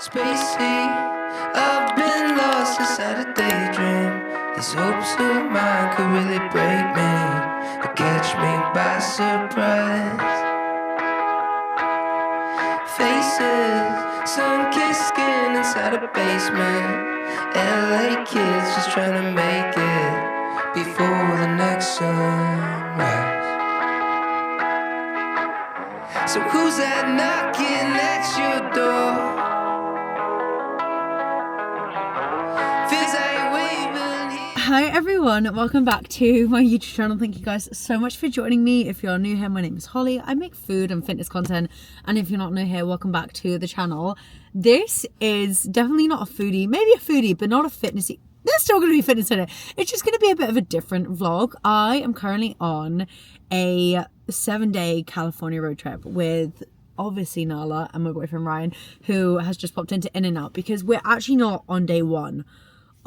Spacey, I've been lost inside a daydream. These hopes of mine could really break me or catch me by surprise. Faces, sun-kissed skin inside a basement. LA kids just trying to make it before the next sunrise. So who's that knocking at your door? Feels like waving here. Hi everyone, welcome back to my YouTube channel. Thank you guys so much for joining me. If you're new here, my name is Holly. I make food and fitness content, and if you're not new here, welcome back to the channel. This is definitely not a foodie, maybe a foodie, but not a fitnessy. There's still going to be fitness in it. It's just going to be a bit of a different vlog. I am currently on a 7-day California road trip with obviously Nala and my boyfriend Ryan, who has just popped into In-N-Out because we're actually not on day one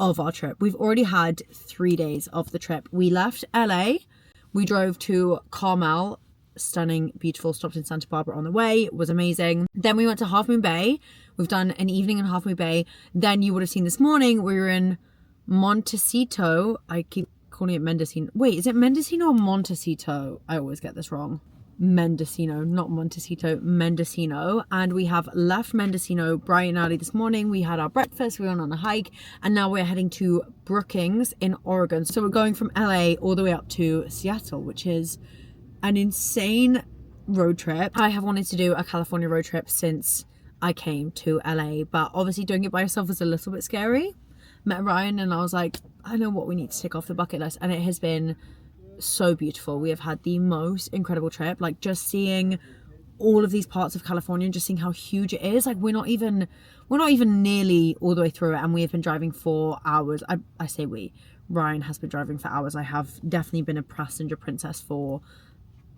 of our trip. We've already had 3 days of the trip. We left LA, we drove to Carmel, stunning, beautiful, stopped in Santa Barbara on the way, it was amazing. Then we went to Half Moon Bay. We've done an evening in Half Moon Bay. Then you would have seen this morning we were in Montecito. I keep calling it Mendocino. Wait, is it Mendocino or Montecito? I always get this wrong. Mendocino, not Montecito, Mendocino. And we have left Mendocino bright and early this morning. We had our breakfast, we went on a hike, and now we're heading to Brookings in Oregon. So we're going from LA all the way up to Seattle, which is an insane road trip. I have wanted to do a California road trip since I came to LA, but obviously doing it by yourself was a little bit scary. Met Ryan and I was like, I know what we need to tick off the bucket list, and it has been so beautiful. We have had the most incredible trip, like just seeing all of these parts of California and just seeing how huge it is. Like we're not even nearly all the way through it, and we have been driving for hours. I say we, Ryan has been driving for hours. I have definitely been a passenger princess for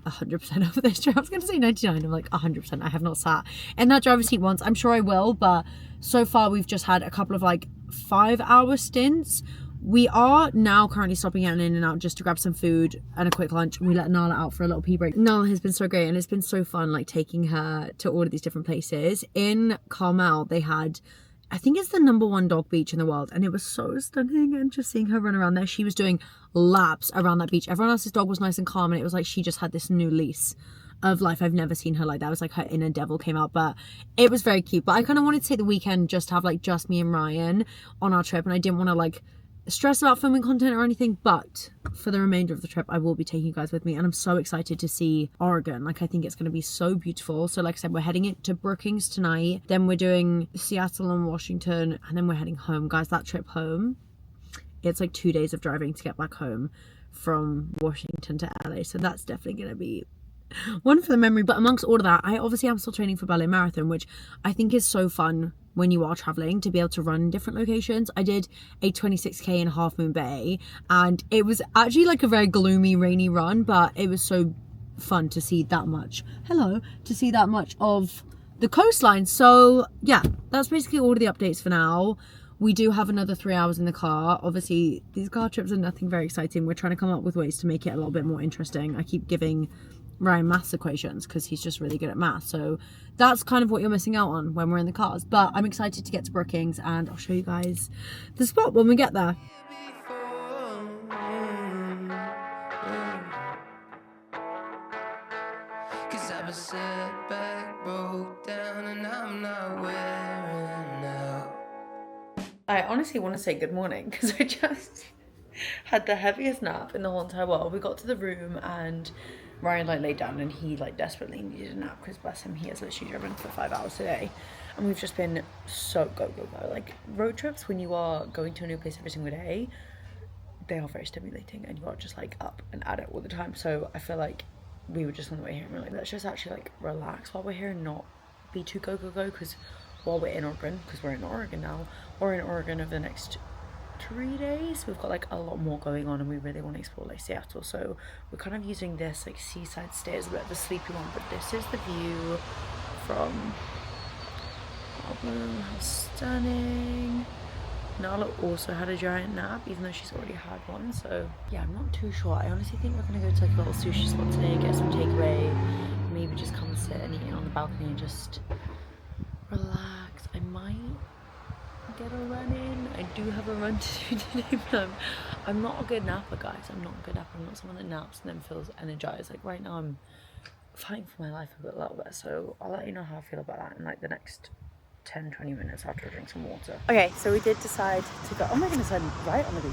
100% of this trip. I was going to say 99, I'm like 100%. I have not sat in that driver's seat once. I'm sure I will, but so far we've just had a couple of like 5-hour stints. We are now currently stopping at an In-N-Out just to grab some food and a quick lunch. We let Nala out for a little pee break. Nala has been so great, and it's been so fun like taking her to all of these different places. In Carmel they had, I think it's the #1 dog beach in the world, and it was so stunning, and just seeing her run around there. She was doing laps around that beach. Everyone else's dog was nice and calm, and it was like she just had this new lease of life. I've never seen her like that. It was like her inner devil came out, but it was very cute. But I kind of wanted to take the weekend just to have like just me and Ryan on our trip, and I didn't want to like stress about filming content or anything, but for the remainder of the trip I will be taking you guys with me, and I'm so excited to see Oregon. Like I think it's going to be so beautiful. So like I said, we're heading to Brookings tonight, then we're doing Seattle and Washington, and then we're heading home. Guys, that trip home, it's like 2 days of driving to get back home from Washington to LA, so that's definitely going to be one for the memory. But amongst all of that, I obviously am still training for Berlin Marathon, which I think is so fun when you are traveling to be able to run in different locations. I did a 26k in Half Moon Bay, and it was actually like a very gloomy, rainy run, but it was so fun to see that much of the coastline. So yeah, that's basically all of the updates for now. We do have another 3 hours in the car. Obviously these car trips are nothing very exciting. We're trying to come up with ways to make it a little bit more interesting. I keep giving Ryan maths equations because he's just really good at math, so that's kind of what you're missing out on when we're in the cars. But I'm excited to get to Brookings, and I'll show you guys the spot when we get there. Cause I've been set back, broke down, and I'm not wearing out. I honestly want to say good morning because I just had the heaviest nap in the whole entire world. We got to the room and Ryan like laid down, and he like desperately needed a nap because bless him, he has literally driven for 5 hours today, and we've just been so go. Like road trips, when you are going to a new place every single day, they are very stimulating, and you are just like up and at it all the time. So I feel like we were just on the way here and we're like, let's just actually like relax while we're here and not be too go, because while we're in Oregon, because we're in Oregon now, we're in Oregon over the next 3 days. We've got like a lot more going on, and we really want to explore like Seattle, so we're kind of using this like seaside stay as a bit of a sleepy one. But this is the view from our room. How stunning. Nala also had a giant nap, even though she's already had one. So yeah, I'm not too sure. I honestly think we're gonna go to like a little sushi spot today, get some takeaway, maybe just come and sit and eat on the balcony and just relax. I might get a run in. I do have a run to do today, but I'm not a good napper, guys. I'm not a good napper. I'm not someone that naps and then feels energized. Like right now I'm fighting for my life a little bit, so I'll let you know how I feel about that in like the next 10-20 minutes after I drink some water. Okay, so we did decide to go, oh my goodness, I'm right on the beach.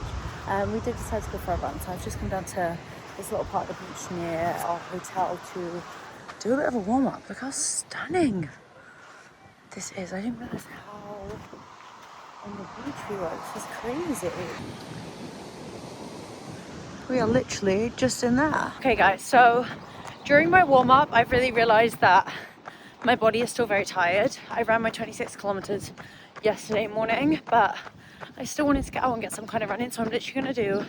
We did decide to go for a run, so I've just come down to this little part of the beach near our hotel to do a bit of a warm-up. Look how stunning this is. I didn't realize how on the beach we were. This is crazy. We are literally just in there. Okay guys, so during my warm-up I've really realized that my body is still very tired. I ran my 26 kilometers yesterday morning, but I still wanted to get out and get some kind of running, so I'm literally gonna do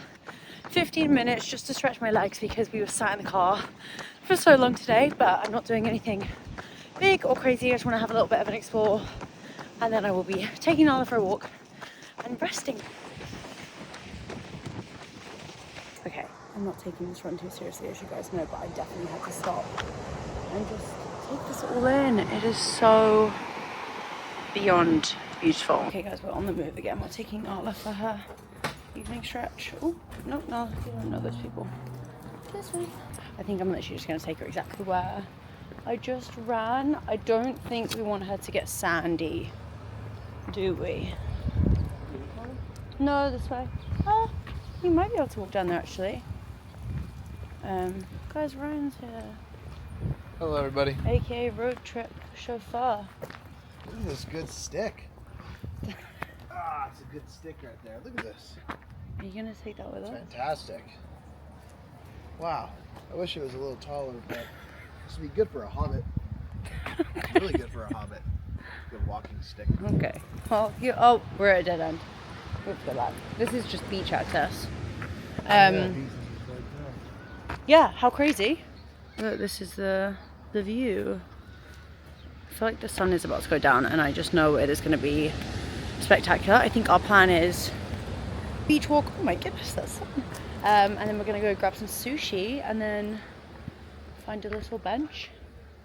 15 minutes just to stretch my legs because we were sat in the car for so long today. But I'm not doing anything big or crazy. I just want to have a little bit of an explore, and then I will be taking Nala for a walk and resting. Okay, I'm not taking this run too seriously, as you guys know, but I definitely had to stop and just take this all in. It is so beyond beautiful. Okay guys, we're on the move again. We're taking Nala for her evening stretch. Oh, no, you don't know those people. This way. I think I'm literally just going to take her exactly where I just ran. I don't think we want her to get sandy, do we? No, this way. Oh, you might be able to walk down there actually. Guys, Ryan's here. Hello, everybody. AKA road trip chauffeur. Look at this good stick. It's a good stick right there. Look at this. Are you gonna take that with us? Fantastic. Wow. I wish it was a little taller, but this would be good for a hobbit. Really good for a hobbit. Good walking stick. Okay. Well, oh, we're at a dead end. Let's go back. This is just beach access. Yeah, how crazy. Look, this is the view. I feel like the sun is about to go down and I just know it is going to be spectacular. I think our plan is beach walk. Oh my goodness, that's sun. And then we're going to go grab some sushi and then find a little bench.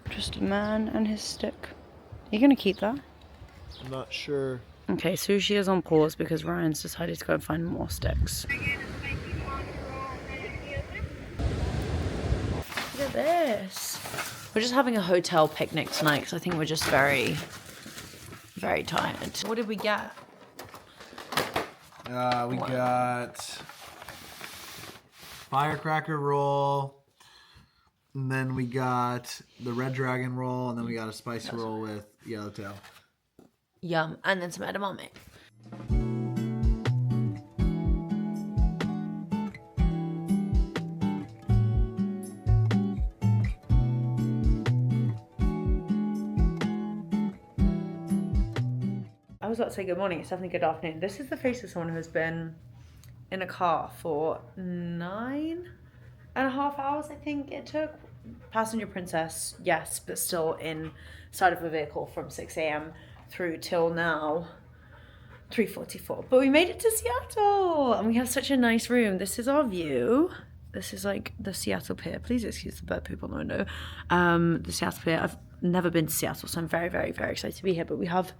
Just a man and his stick. Are you going to keep that? I'm not sure. Okay, sushi is on pause because Ryan's decided to go and find more sticks. Look at this. We're just having a hotel picnic tonight because I think we're just very, very tired. What did we get? We got firecracker roll, and then we got the red dragon roll, and then we got a spicy roll with yellowtail. Yum. And then some edamame. I was about to say good morning, it's definitely good afternoon. This is the face of someone who has been in a car for 9.5 hours, I think it took. Passenger princess, yes, but still inside of a vehicle from 6 a.m. through till now 3:44. But we made it to Seattle and we have such a nice room. This is our view. This is like the Seattle Pier. Please excuse the bird poop on the window. The Seattle Pier. I've never been to Seattle, so I'm very, very, very excited to be here. But we have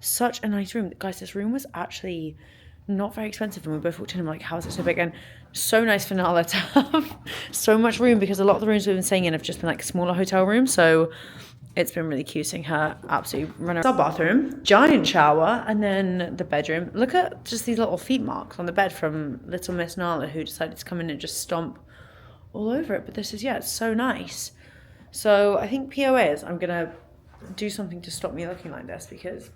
such a nice room. Guys, this room was actually not very expensive, and we both walked in and we're like, how is it so big? And so nice for Nala to have so much room, because a lot of the rooms we've been staying in have just been like smaller hotel rooms. So it's been really cute seeing her absolutely run around. Our bathroom, giant shower, and then the bedroom. Look at just these little feet marks on the bed from little Miss Nala, who decided to come in and just stomp all over it. But this is, yeah, it's so nice. So I think POA is I'm gonna do something to stop me looking like this, because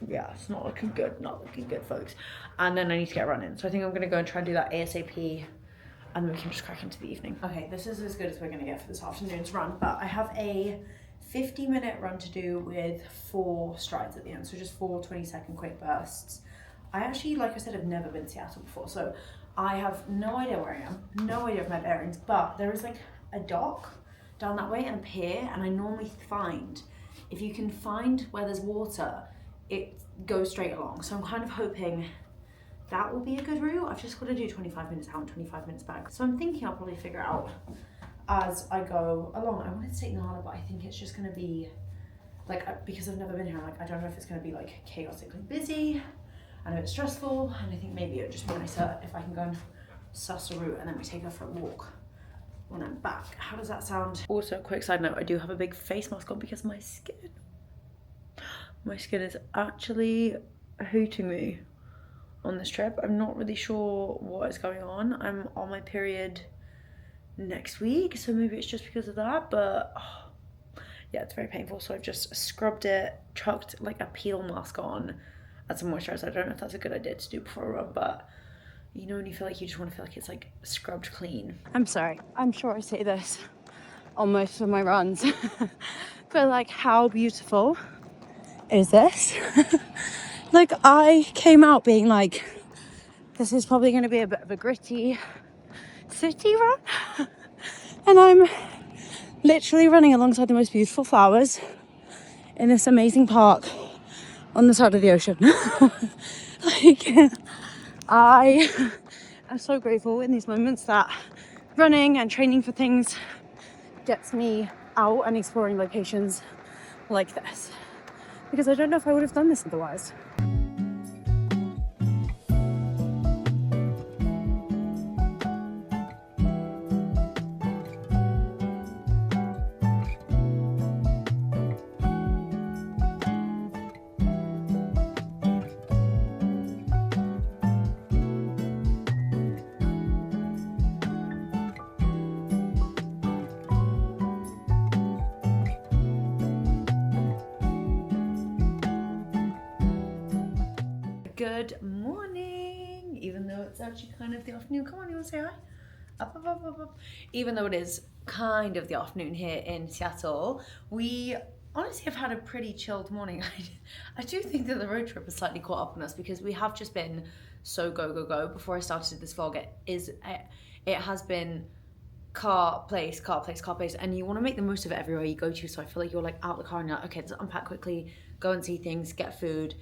yeah, it's not looking good, folks. And then I need to get running. So I think I'm gonna go and try and do that ASAP, and then we can just crack into the evening. Okay, this is as good as we're gonna get for this afternoon's run, but I have a 50-minute run to do with 4 strides at the end, so just 4 20-second quick bursts. I actually, like I said, have never been to Seattle before, so I have no idea where I am, no idea of my bearings, but there is like a dock down that way and a pier, and I normally find if you can find where there's water, it goes straight along. So I'm kind of hoping that will be a good route. I've just got to do 25 minutes out and 25 minutes back. So I'm thinking I'll probably figure it out as I go along. I wanted to take Nala, but I think it's just going to be like, because I've never been here, I'm like, I don't know if it's going to be like chaotically busy and a bit stressful, and I think maybe it would just be nicer if I can go and suss a route and then we take her for a walk when I'm back. How does that sound? Also, quick side note, I do have a big face mask on because my skin is actually hooting me on this trip. I'm not really sure what is going on. I'm on my period next week, so maybe it's just because of that, but yeah, it's very painful. So I've just scrubbed it, chucked like a peel mask on and some moisturizer. I don't know if that's a good idea to do before a run, but you know when you feel like you just want to feel like it's like scrubbed clean. I'm sorry, I'm sure I say this on most of my runs, but like, how beautiful is this? Like, I came out being like, this is probably going to be a bit of a gritty city run, and I'm literally running alongside the most beautiful flowers in this amazing park on the side of the ocean. Like, I am so grateful in these moments that running and training for things gets me out and exploring locations like this, because I don't know if I would have done this otherwise. Good morning, even though it's actually kind of the afternoon. Come on, you want to say hi? Up, up, up, up, up. Even though it is kind of the afternoon here in Seattle, we honestly have had a pretty chilled morning. I do think that the road trip has slightly caught up on us because we have just been so go, go, go. Before I started this vlog, it has been car, place, and you want to make the most of it everywhere you go to. So I feel like you're like out the car and you're like, okay, let's unpack quickly, go and see things, get food,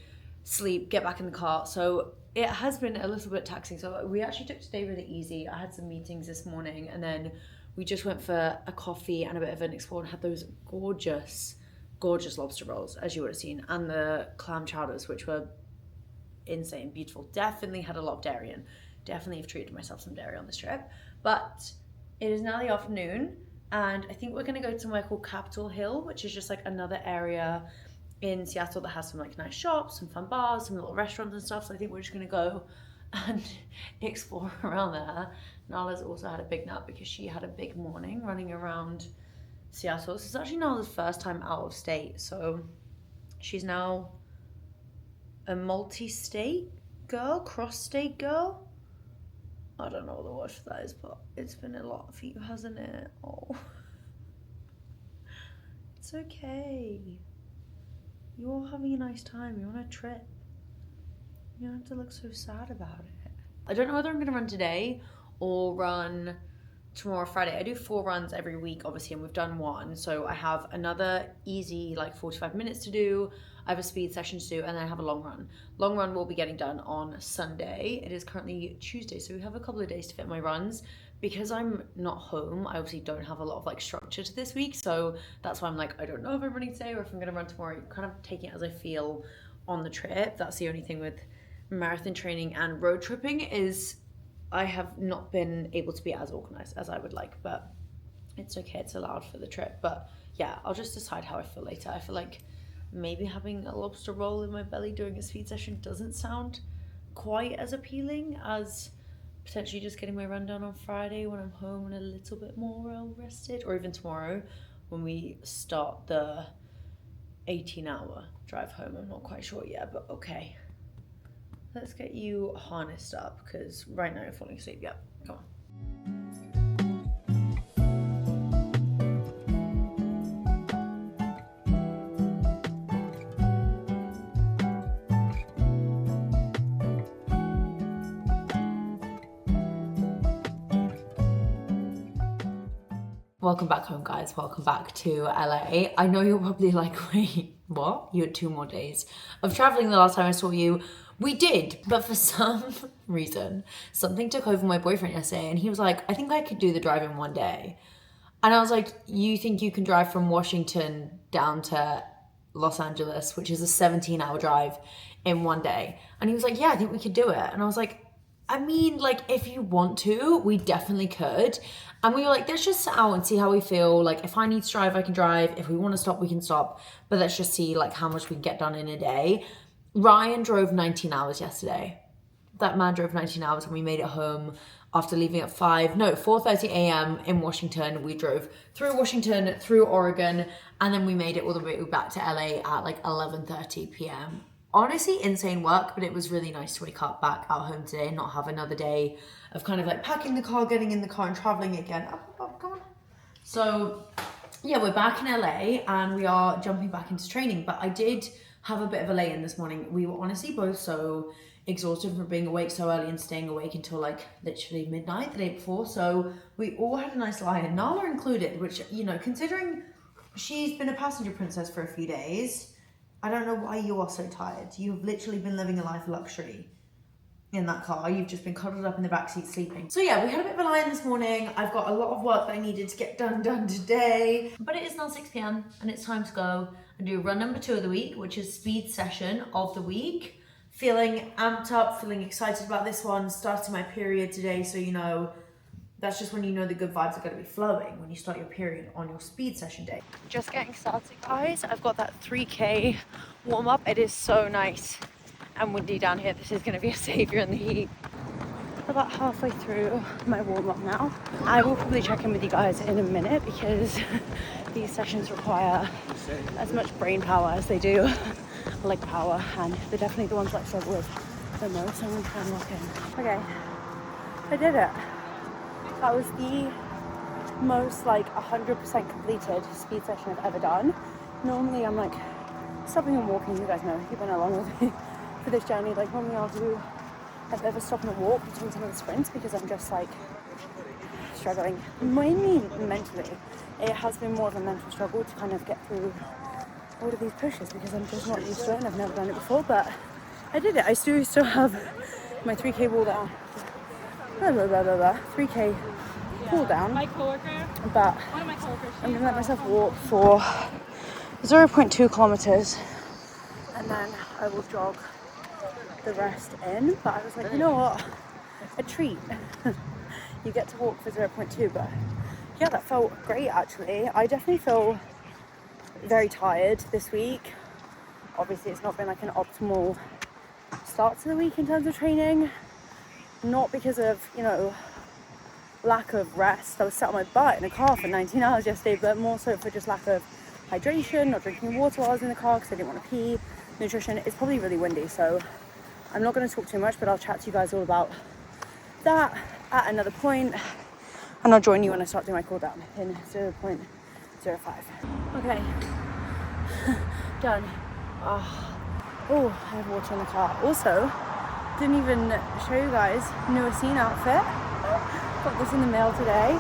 sleep, get back in the car. So it has been a little bit taxing. So we actually took today really easy. I had some meetings this morning and then we just went for a coffee and a bit of an explore and had those gorgeous lobster rolls, as you would have seen, and the clam chowders, which were insane, beautiful. Definitely had a lot of dairy in. Definitely have treated myself some dairy on this trip. But it is now the afternoon and I think we're going to go to somewhere called Capitol Hill, which is just like another area in Seattle that has some like nice shops, some fun bars, some little restaurants and stuff. So I think we're just gonna go and explore around there. Nala's also had a big nap because she had a big morning running around Seattle. This is actually Nala's first time out of state. So she's now a multi-state girl, cross-state girl. I don't know what the word for that is, but it's been a lot for you, hasn't it? Oh, it's okay. You're having a nice time. You're on a trip. You don't have to look so sad about it. I don't know whether I'm going to run today or run tomorrow, Friday. I do 4 runs every week, obviously, and we've done 1. So I have another easy, like 45 minutes to do. I have a speed session to do, and then I have a long run. Long run will be getting done on Sunday. It is currently Tuesday, so we have a couple of days to fit my runs. Because I'm not home, I obviously don't have a lot of like structure to this week, so that's why I'm like, I don't know if I'm running today or if I'm gonna run tomorrow. Kind of taking it as I feel on the trip. That's the only thing with marathon training and road tripping, is I have not been able to be as organized as I would like, but it's okay, it's allowed for the trip. But yeah, I'll just decide how I feel later. I feel like maybe having a lobster roll in my belly during a speed session doesn't sound quite as appealing as potentially just getting my run done on Friday when I'm home and a little bit more well rested, or even tomorrow when we start the 18-hour drive home. I'm not quite sure yet, but okay. Let's get you harnessed up because right now you're falling asleep. Yep, come on. Welcome back home, guys. Welcome back to LA. I know you're probably like, wait, what? You had 2 more days of traveling the last time I saw you. We did, but for some reason, something took over my boyfriend yesterday and he was like, I think I could do the drive in 1 day. And I was like, you think you can drive from Washington down to Los Angeles, which is a 17-hour drive in one day. And he was like, yeah, I think we could do it. And I was like, I mean, like, if you want to, we definitely could. And we were like, let's just sit out and see how we feel. Like, if I need to drive, I can drive. If we want to stop, we can stop. But let's just see, like, how much we can get done in a day. Ryan drove 19 hours yesterday. That man drove 19 hours and we made it home after leaving at 4:30 a.m. in Washington. We drove through Washington, through Oregon, and then we made it all the way back to LA at like 11:30 p.m. Honestly, insane work, but it was really nice to wake up back at home today and not have another day of kind of like packing the car, getting in the car and traveling again. Come on. So yeah, we're back in LA and we are jumping back into training, but I did have a bit of a lay-in this morning. We were honestly both so exhausted from being awake so early and staying awake until like literally midnight the day before. So we all had a nice lie-in, Nala included, which, you know, considering she's been a passenger princess for a few days, I don't know why you are so tired. You've literally been living a life of luxury in that car. You've just been cuddled up in the backseat sleeping. So yeah, we had a bit of a lie-in this morning. I've got a lot of work that I needed to get done today. But it is now 6 p.m. and it's time to go and do run number 2 of the week, which is speed session of the week. Feeling amped up, feeling excited about this one, starting my period today, so you know, that's just when you know the good vibes are going to be flowing, when you start your period on your speed session day. Just getting started, guys. I've got that 3K warm-up. It is so nice and windy down here. This is going to be a savior in the heat. About halfway through my warm-up now. I will probably check in with you guys in a minute because these sessions require as much brain power as they do leg power, and they're definitely the ones that I struggle with the most. I'm going to try and lock in. Okay, I did it. That was the most like 100% completed speed session I've ever done. Normally I'm like stopping and walking. You guys know, you've been along with me for this journey. Like normally I'll do a bit of a stop and a walk between some of the sprints because I'm just like struggling. Mainly mentally. It has been more of a mental struggle to kind of get through all of these pushes because I'm just not used to it and I've never done it before, but I did it. I still have my 3K wall down. 3K cool down. My coworker, but one of my coworkers, I'm gonna let myself walk for 0.2 kilometers and then I will jog the rest in. But I was like, you know what? A treat. You get to walk for 0.2, but yeah, that felt great actually. I definitely feel very tired this week. Obviously it's not been like an optimal start to the week in terms of training, not because of, you know, lack of rest. I was sat on my butt in a car for 19 hours yesterday, but more so for just lack of hydration, not drinking water while I was in the car because I didn't want to pee. Nutrition. It's probably really windy, so I'm not going to talk too much, but I'll chat to you guys all about that at another point, and I'll join you when I start doing my cool down in 0.05. Okay, done. Oh, I have water in the car. Also, didn't even show you guys new scene outfit. Got this in the mail today.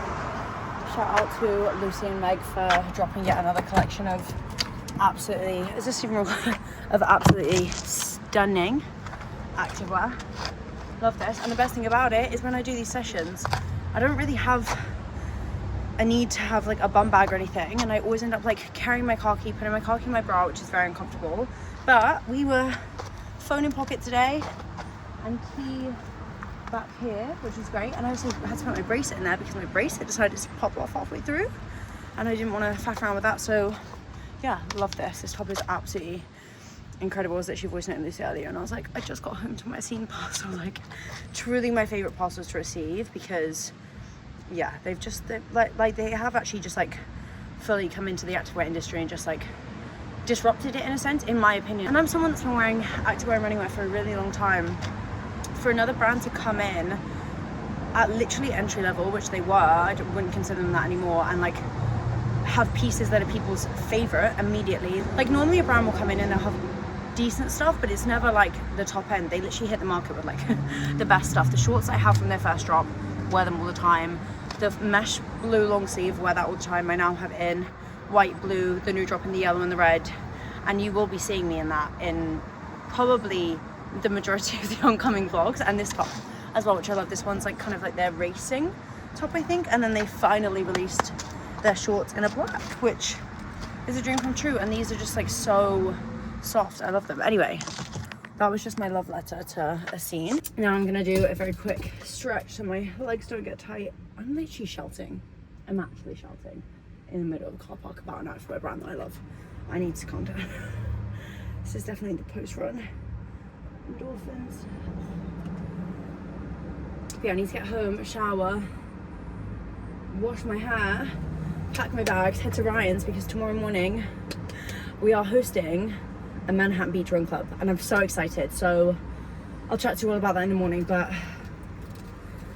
Shout out to Lucy and Meg for dropping yet another collection of absolutely, is this even recording? Of absolutely stunning activewear. Love this. And the best thing about it is when I do these sessions, I don't really have a need to have like a bum bag or anything, and I always end up like carrying my car key, putting my car key in my bra, which is very uncomfortable. But we were phone in pocket today and key back here, which is great. And I also had to put my bracelet in there because my bracelet decided to pop off halfway through and I didn't want to faff around with that. So yeah, love this. This top is absolutely incredible. I was literally voice noting Lucy earlier and I was like, I just got home to my scene parcel. Like truly my favorite parcels to receive because yeah, they have actually just like fully come into the activewear industry and just like disrupted it in a sense, in my opinion. And I'm someone that's been wearing activewear and running wear for a really long time. For another brand to come in at literally entry level, which they were, I wouldn't consider them that anymore, and like have pieces that are people's favorite immediately. Like normally a brand will come in and they'll have decent stuff, but it's never like the top end. They literally hit the market with like the best stuff. The shorts I have from their first drop, wear them all the time. The mesh blue long sleeve, wear that all the time. I now have in white, blue, the new drop in the yellow and the red, and you will be seeing me in that in probably the majority of the oncoming vlogs, and this top as well, which I love. This one's like kind of like their racing top, I think, and then they finally released their shorts in a black, which is a dream come true, and these are just like so soft. I love them. Anyway, that was just my love letter to a scene. Now I'm gonna do a very quick stretch so my legs don't get tight. I'm literally shouting. I'm actually shouting in the middle of the car park about an outfit brand that I love. I need to calm down. This is definitely the post-run. Endorphins. But yeah, I need to get home, shower, wash my hair, pack my bags, head to Ryan's because tomorrow morning we are hosting a Manhattan Beach Run Club and I'm so excited. So I'll chat to you all about that in the morning, but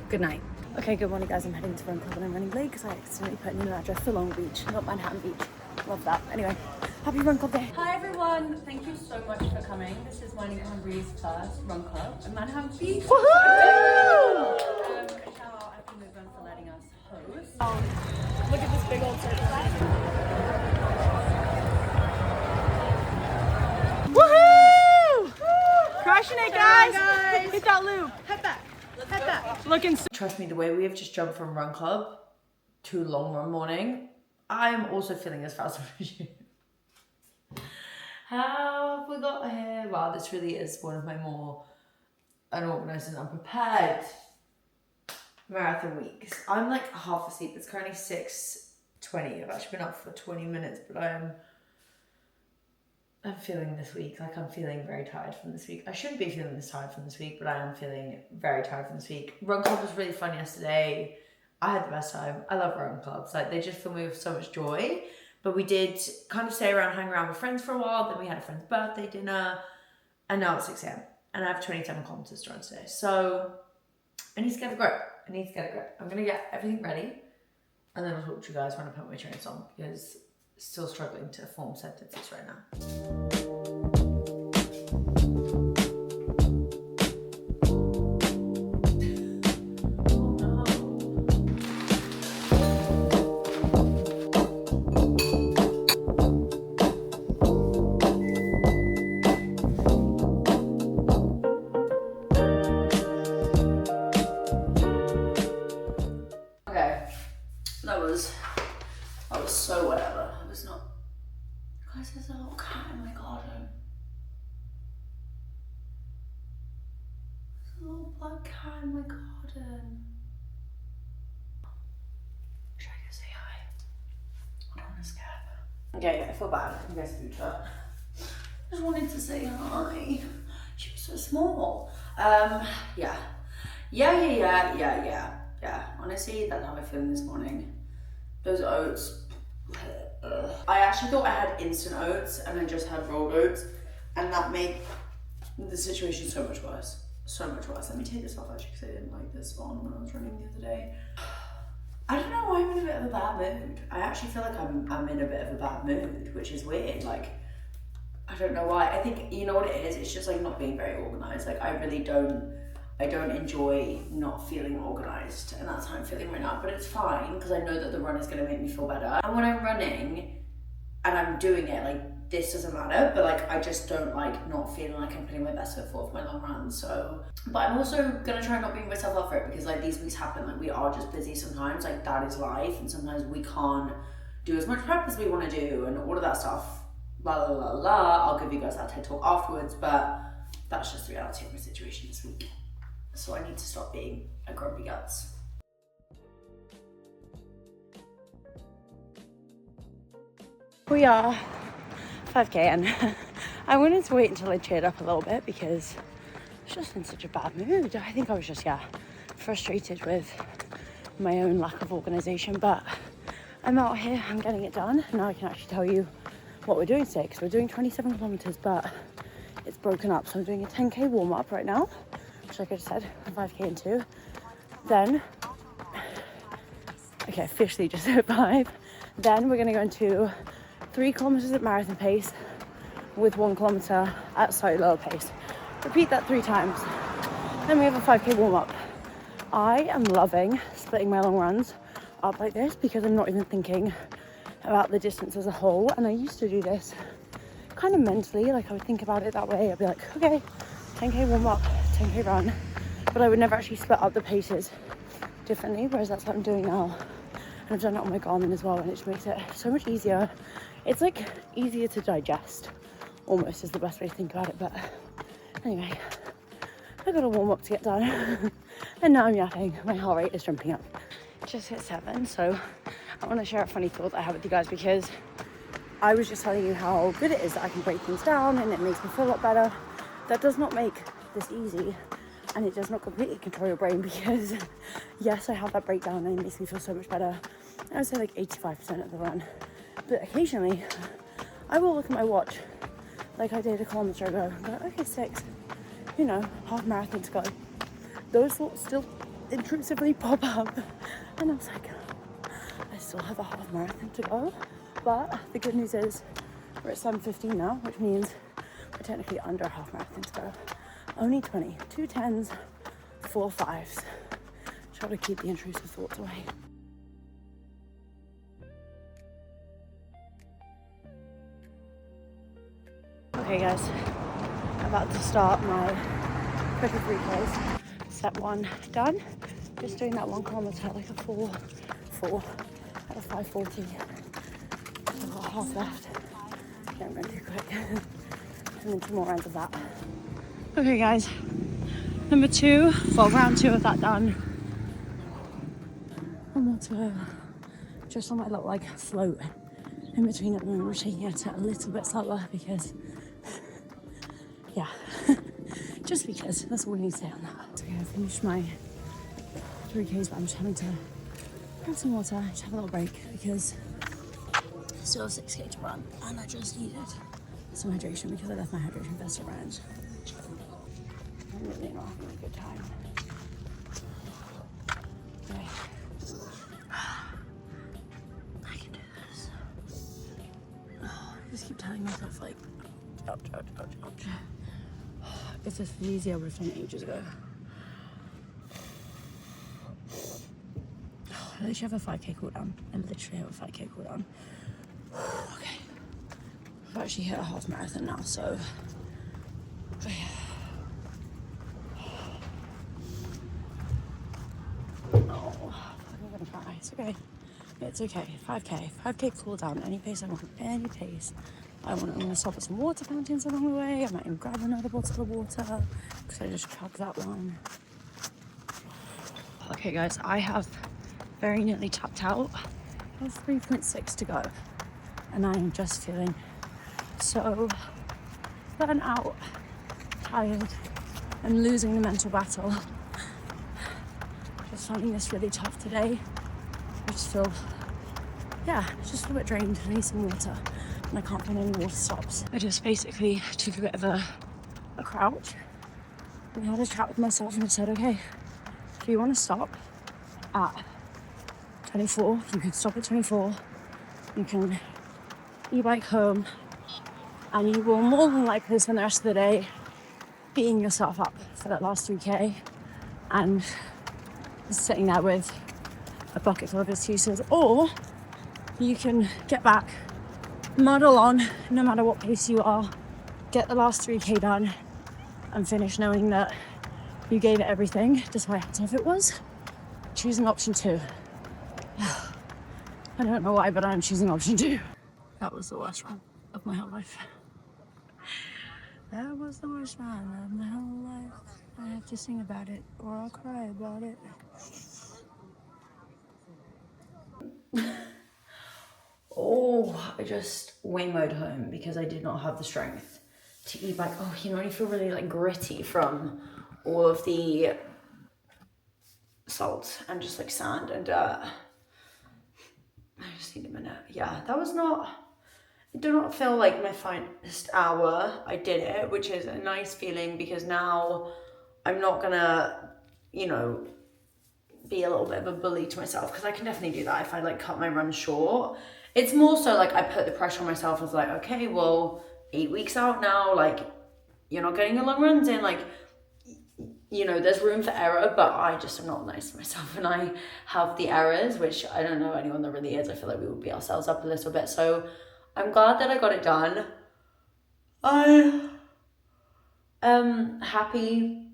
good night. Okay, good morning guys, I'm heading to Run Club and I'm running late because I accidentally put in an address for Long Beach, not Manhattan Beach. Love that. Anyway, happy Run Club day. Hi everyone, thank you so much for coming. This is Mining Cranberry's first Run Club in Manhattan Beach. Woohoo! A shout out to Movement for letting us host. Look at this big old circle. Woohoo! Crushing it, guys! Hit that loop. Head back. Head back. Looking. Trust me, the way we have just jumped from Run Club to Long Run Morning, I'm also feeling as fast as you. How have we got here? Wow, this really is one of my more unorganized and unprepared marathon weeks. I'm like half asleep. It's currently 6:20. I've actually been up for 20 minutes, but I'm feeling this week, like I'm feeling very tired from this week. I shouldn't be feeling this tired from this week, but I am feeling very tired from this week. Run Club was really fun yesterday. I had the best time. I love run clubs. Like, they just fill me with so much joy. But we did kind of stay around, hang around with friends for a while. Then we had a friend's birthday dinner. And now it's 6 a.m. And I have 27 kilometers to run today. So I need to get a grip. I'm going to get everything ready. And then I'll talk to you guys when I put my trainers on. Because still struggling to form sentences right now. That was so whatever. It was not. Guys, there's a little cat in my garden. There's a little black cat in my garden. Should I go say hi? I don't want to scare her. Okay, I feel bad. You guys do that. I just wanted to say hi. She was so small. Yeah. Honestly, that's how I'm feeling this morning. Those oats. I actually thought I had instant oats and I just had rolled oats, and that made the situation so much worse. So much worse. Let me take this off actually because I didn't like this on when I was running the other day. I don't know why I'm in a bit of a bad mood. I actually feel like I'm in a bit of a bad mood, which is weird. Like, I don't know why. I think, you know what it is? It's just like not being very organized. Like, I don't enjoy not feeling organized, and that's how I'm feeling right now, but it's fine because I know that the run is going to make me feel better. And when I'm running and I'm doing it, like, this doesn't matter, but like, I just don't like not feeling like I'm putting my best foot forward for my long run. So, but I'm also going to try not beating myself up for it because like these weeks happen, like we are just busy sometimes, like that is life, and sometimes we can't do as much prep as we want to do and all of that stuff. I'll give you guys that TED talk afterwards, but that's just the reality of my situation this week. So I need to stop being a grumpy guts. We are 5k and I wanted to wait until I cheered up a little bit because I was just in such a bad mood. I think I was just, frustrated with my own lack of organisation, but I'm out here, I'm getting it done. Now I can actually tell you what we're doing today because we're doing 27 kilometers, but it's broken up. So I'm doing a 10k warm up right now, which like I just said, 5k in 2. Then, okay, officially just hit 5. Then we're gonna go into 3 kilometers at marathon pace with 1 kilometer at slightly lower pace. Repeat that 3 times. Then we have a 5k warm up. I am loving splitting my long runs up like this because I'm not even thinking about the distance as a whole. And I used to do this kind of mentally, like I would think about it that way. I'd be like, okay, 10k warm up, 10k run, but I would never actually split up the paces differently, whereas that's what I'm doing now. And I've done it on my Garmin as well, and it just makes it so much easier It's like easier to digest, almost is the best way to think about it. But anyway, I gotta warm up to get done. And now I'm yapping, my heart rate is jumping up. Just hit 7, so I want to share a funny thought that I have with you guys, because I was just telling you how good it is that I can break things down and it makes me feel a lot better. That does not make this easy, and it does not completely control your brain, because yes, I have that breakdown and it makes me feel so much better. I would say like 85% of the run. But occasionally I will look at my watch like I did a kilometer ago and go, okay, 6, you know, half marathon to go. Those thoughts still intrusively pop up, and I was like, I still have a half marathon to go. But the good news is we're at 7:15 now, which means we're technically under a half marathon to go. Only 20, 2 10s, 4 5s. Try to keep the intrusive thoughts away. Okay guys, I'm about to start my quicker 3Ks. Step 1 done. Just doing that 1 kilometer like a 4 at a 5:40. I've got half left. Yeah, I'm going too quick. And then 2 more rounds of that. Okay guys, number 2, well, round 2 of that done. 1 more to go. Just on my little like float in between at the moment. We're taking it a little bit slower because, yeah, just because that's all we need to say on that. Okay, I finished my 3Ks, but I'm just having to have some water, just have a little break because I still have 6K to run, and I just needed some hydration because I left my hydration vest around. I'm really not having a good time. Okay. I can do this. Oh, I just keep telling myself like, ouch. If this was easy, I would have done it ages ago. I literally have a 5K cooldown. I literally have a 5K cooldown. Okay. I've actually hit a half marathon now, so. Oh, I'm gonna cry. It's okay. It's okay. 5K cooldown. Any pace I want. Any pace I want. I'm gonna stop at some water fountains along the way. I might even grab another bottle of water because I just chugged that one. Okay, guys, I have very nearly tapped out. I have 3.6 to go, and I am just feeling so burnt out, tired, and losing the mental battle. Just finding this really tough today. I just feel, just a bit drained. I need some water, and I can't find any water stops. I just basically took a bit of a crouch and had a chat with myself, and I said, okay, if you want to stop at 24, you can stop at 24. You can e-bike home, and you will more than likely spend the rest of the day beating yourself up for that last 3K and sitting there with a bucket full of excuses. Or you can get back, muddle on, no matter what pace you are, get the last 3K done and finish knowing that you gave it everything, despite how tough it was. Choosing option 2. I don't know why, but I'm choosing option 2. That was the worst run of my whole life. That was the worst run of my whole life. I have to sing about it or I'll cry about it. Oh, I just waymoed home because I did not have the strength to e-bike. Oh, you know, you feel really like gritty from all of the salt and just like sand and dirt. I just need a minute. Yeah, that was not, I do not feel like my finest hour. I did it, which is a nice feeling because now I'm not gonna, you know, be a little bit of a bully to myself, because I can definitely do that if I like cut my run short. It's more so like I put the pressure on myself of like, okay, well, 8 weeks out now, like you're not getting the long runs in, like, you know, there's room for error, but I just am not nice to myself and I have the errors, which I don't know anyone that really is. I feel like we would beat ourselves up a little bit. So I'm glad that I got it done. I am happy.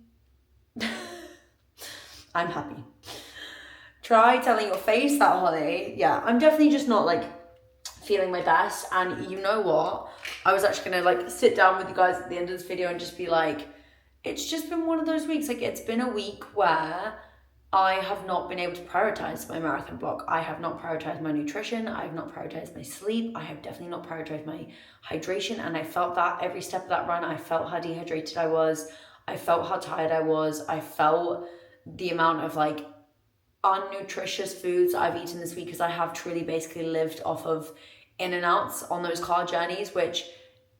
I'm happy. Try telling your face that, Holly. Yeah, I'm definitely just not like feeling my best. And you know what? I was actually gonna like sit down with you guys at the end of this video and just be like, it's just been one of those weeks. Like, it's been a week where I have not been able to prioritize my marathon block. I have not prioritized my nutrition. I have not prioritized my sleep. I have definitely not prioritized my hydration. And I felt that every step of that run. I felt how dehydrated I was. I felt how tired I was. I felt the amount of like unnutritious foods I've eaten this week, because I have truly basically lived off of in and outs on those car journeys, which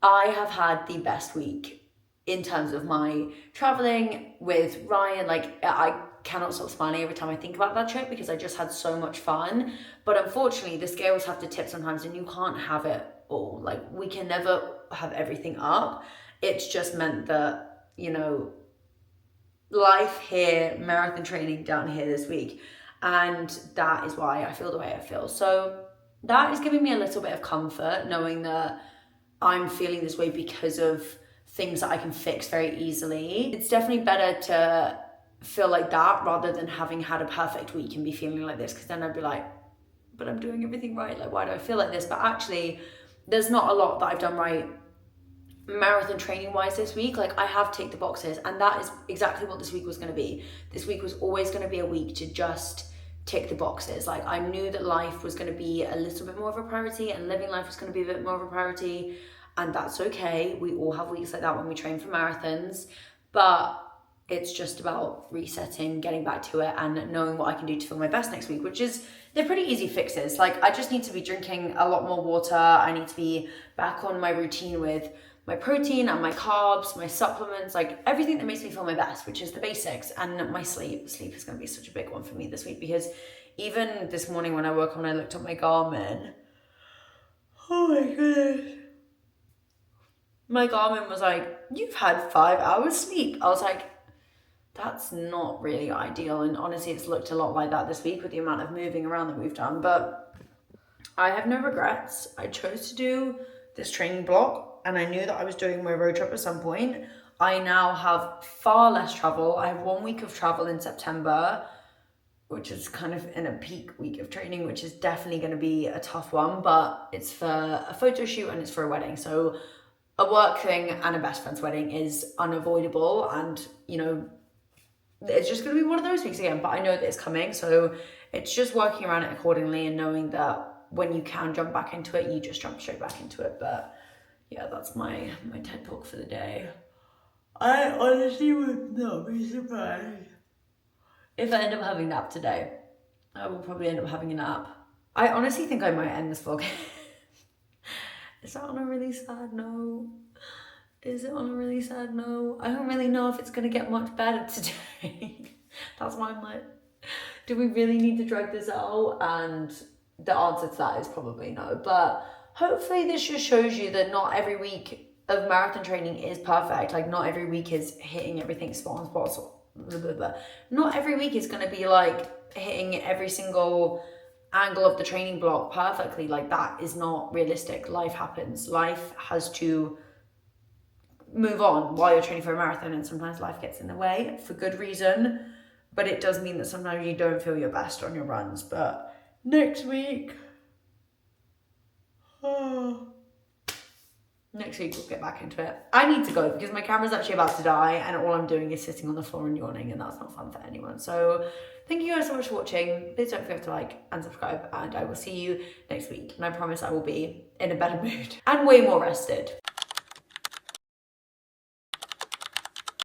I have had the best week in terms of my traveling with Ryan. Like, I cannot stop smiling every time I think about that trip because I just had so much fun. But unfortunately, the scales have to tip sometimes and you can't have it all. Like, we can never have everything up. It's just meant that, you know, life here, marathon training down here this week. And that is why I feel the way I feel. So that is giving me a little bit of comfort, knowing that I'm feeling this way because of things that I can fix very easily. It's definitely better to feel like that rather than having had a perfect week and be feeling like this, because then I'd be like, but I'm doing everything right. Like, why do I feel like this? But actually, there's not a lot that I've done right marathon training wise this week. Like, I have ticked the boxes, and that is exactly what this week was going to be. This week was always going to be a week to just tick the boxes. Like, I knew that life was going to be a little bit more of a priority and living life was going to be a bit more of a priority, and that's okay. We all have weeks like that when we train for marathons, but it's just about resetting, getting back to it, and knowing what I can do to feel my best next week, which is, they're pretty easy fixes. Like, I just need to be drinking a lot more water. I need to be back on my routine with my protein and my carbs, my supplements, like everything that makes me feel my best, which is the basics. And my sleep is going to be such a big one for me this week, because even this morning when I woke up and I looked at my Garmin, oh my goodness, my Garmin was like, you've had 5 hours sleep. I was like, that's not really ideal. And honestly, it's looked a lot like that this week with the amount of moving around that we've done, but I have no regrets. I chose to do this training block, and I knew that I was doing my road trip at some point. I now have far less travel. I have 1 week of travel in September, which is kind of in a peak week of training, which is definitely going to be a tough one, but it's for a photo shoot and it's for a wedding. So a work thing and a best friend's wedding is unavoidable, and you know, it's just going to be one of those weeks again, but I know that it's coming. So it's just working around it accordingly and knowing that when you can jump back into it, you just jump straight back into it. But yeah, that's my TED talk for the day. I honestly would not be surprised if I end up having a nap today. I will probably end up having a nap. I honestly think I might end this vlog. Is that on a really sad note? Is it on a really sad note? I don't really know if it's gonna get much better today. That's why I'm like, do we really need to drag this out? And the answer to that is probably no. But hopefully this just shows you that not every week of marathon training is perfect. Like, not every week is hitting everything spot on spot. Blah, blah, blah. Not every week is gonna be like hitting every single angle of the training block perfectly. Like, that is not realistic. Life happens. Life has to move on while you're training for a marathon, and sometimes life gets in the way for good reason, but it does mean that sometimes you don't feel your best on your runs. But next week we'll get back into it. I need to go because my camera's actually about to die, and all I'm doing is sitting on the floor and yawning, and that's not fun for anyone. So thank you guys so much for watching. Please don't forget to like and subscribe, and I will see you next week, and I promise I will be in a better mood and way more rested.